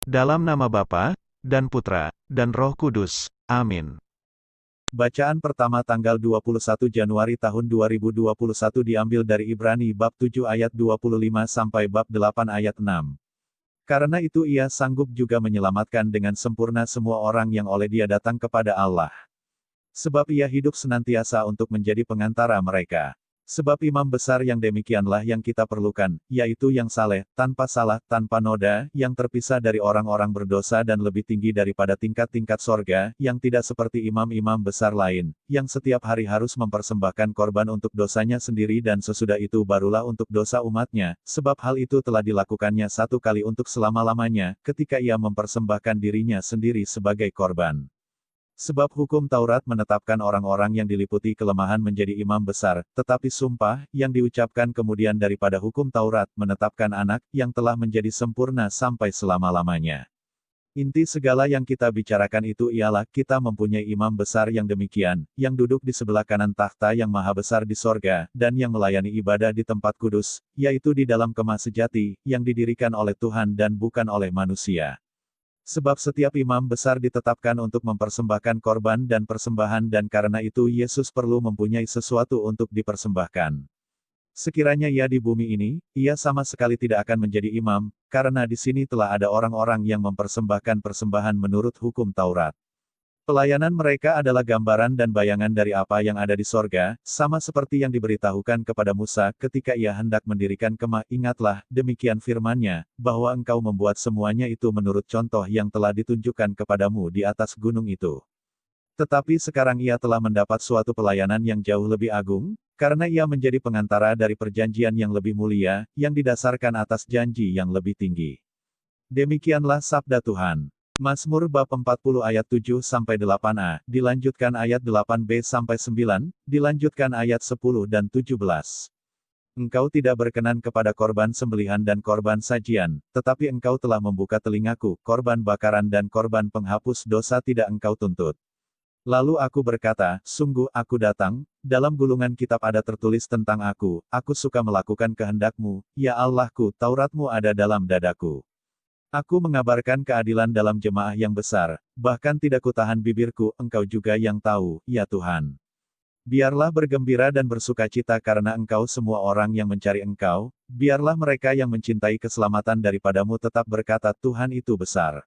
Dalam nama Bapa, dan Putra, dan Roh Kudus. Amin. Bacaan pertama tanggal 21 Januari tahun 2021 diambil dari Ibrani bab 7 ayat 25 sampai bab 8 ayat 6. Karena itu ia sanggup juga menyelamatkan dengan sempurna semua orang yang oleh dia datang kepada Allah. Sebab ia hidup senantiasa untuk menjadi pengantara mereka. Sebab imam besar yang demikianlah yang kita perlukan, yaitu yang saleh, tanpa salah, tanpa noda, yang terpisah dari orang-orang berdosa dan lebih tinggi daripada tingkat-tingkat sorga, yang tidak seperti imam-imam besar lain, yang setiap hari harus mempersembahkan korban untuk dosanya sendiri dan sesudah itu barulah untuk dosa umatnya, sebab hal itu telah dilakukannya satu kali untuk selama-lamanya, ketika ia mempersembahkan dirinya sendiri sebagai korban. Sebab hukum Taurat menetapkan orang-orang yang diliputi kelemahan menjadi imam besar, tetapi sumpah, yang diucapkan kemudian daripada hukum Taurat, menetapkan anak, yang telah menjadi sempurna sampai selama-lamanya. Inti segala yang kita bicarakan itu ialah, kita mempunyai imam besar yang demikian, yang duduk di sebelah kanan takhta yang maha besar di sorga, dan yang melayani ibadah di tempat kudus, yaitu di dalam kemah sejati, yang didirikan oleh Tuhan dan bukan oleh manusia. Sebab setiap imam besar ditetapkan untuk mempersembahkan korban dan persembahan dan karena itu Yesus perlu mempunyai sesuatu untuk dipersembahkan. Sekiranya ia di bumi ini, ia sama sekali tidak akan menjadi imam, karena di sini telah ada orang-orang yang mempersembahkan persembahan menurut hukum Taurat. Pelayanan mereka adalah gambaran dan bayangan dari apa yang ada di sorga, sama seperti yang diberitahukan kepada Musa ketika ia hendak mendirikan kemah. Ingatlah, demikian firman-Nya, bahwa engkau membuat semuanya itu menurut contoh yang telah ditunjukkan kepadamu di atas gunung itu. Tetapi sekarang ia telah mendapat suatu pelayanan yang jauh lebih agung, karena ia menjadi pengantara dari perjanjian yang lebih mulia, yang didasarkan atas janji yang lebih tinggi. Demikianlah sabda Tuhan. Mazmur bab 40 ayat 7-8a, dilanjutkan ayat 8b-9, dilanjutkan ayat 10 dan 17. Engkau tidak berkenan kepada korban sembelihan dan korban sajian, tetapi engkau telah membuka telingaku, korban bakaran dan korban penghapus dosa tidak engkau tuntut. Lalu aku berkata, sungguh aku datang, dalam gulungan kitab ada tertulis tentang aku suka melakukan kehendak-Mu, ya Allahku, Taurat-Mu ada dalam dadaku. Aku mengabarkan keadilan dalam jemaah yang besar, bahkan tidak kutahan bibirku, engkau juga yang tahu, ya Tuhan. Biarlah bergembira dan bersukacita karena engkau semua orang yang mencari engkau, biarlah mereka yang mencintai keselamatan daripadamu tetap berkata Tuhan itu besar.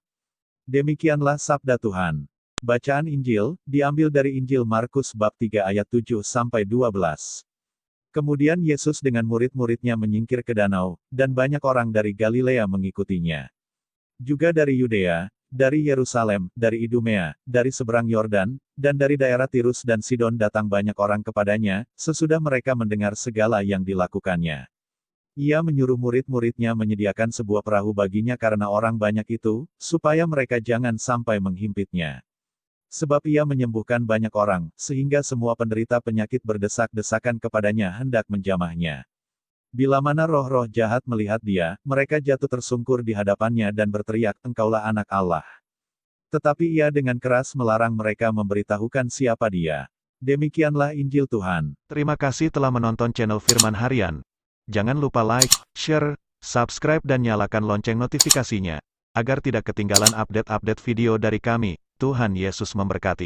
Demikianlah sabda Tuhan. Bacaan Injil, diambil dari Injil Markus bab 3 ayat 7-12. Kemudian Yesus dengan murid-muridnya menyingkir ke danau, dan banyak orang dari Galilea mengikutinya. Juga dari Yudea, dari Yerusalem, dari Idumea, dari seberang Yordan, dan dari daerah Tirus dan Sidon datang banyak orang kepadanya, sesudah mereka mendengar segala yang dilakukannya. Ia menyuruh murid-muridnya menyediakan sebuah perahu baginya karena orang banyak itu, supaya mereka jangan sampai menghimpitnya. Sebab ia menyembuhkan banyak orang, sehingga semua penderita penyakit berdesak-desakan kepadanya hendak menjamahnya. Bila mana roh-roh jahat melihat dia, mereka jatuh tersungkur di hadapannya dan berteriak, Engkaulah anak Allah. Tetapi ia dengan keras melarang mereka memberitahukan siapa dia. Demikianlah Injil Tuhan. Terima kasih telah menonton channel Firman Harian. Jangan lupa like, share, subscribe dan nyalakan lonceng notifikasinya, agar tidak ketinggalan update-update video dari kami. Tuhan Yesus memberkati.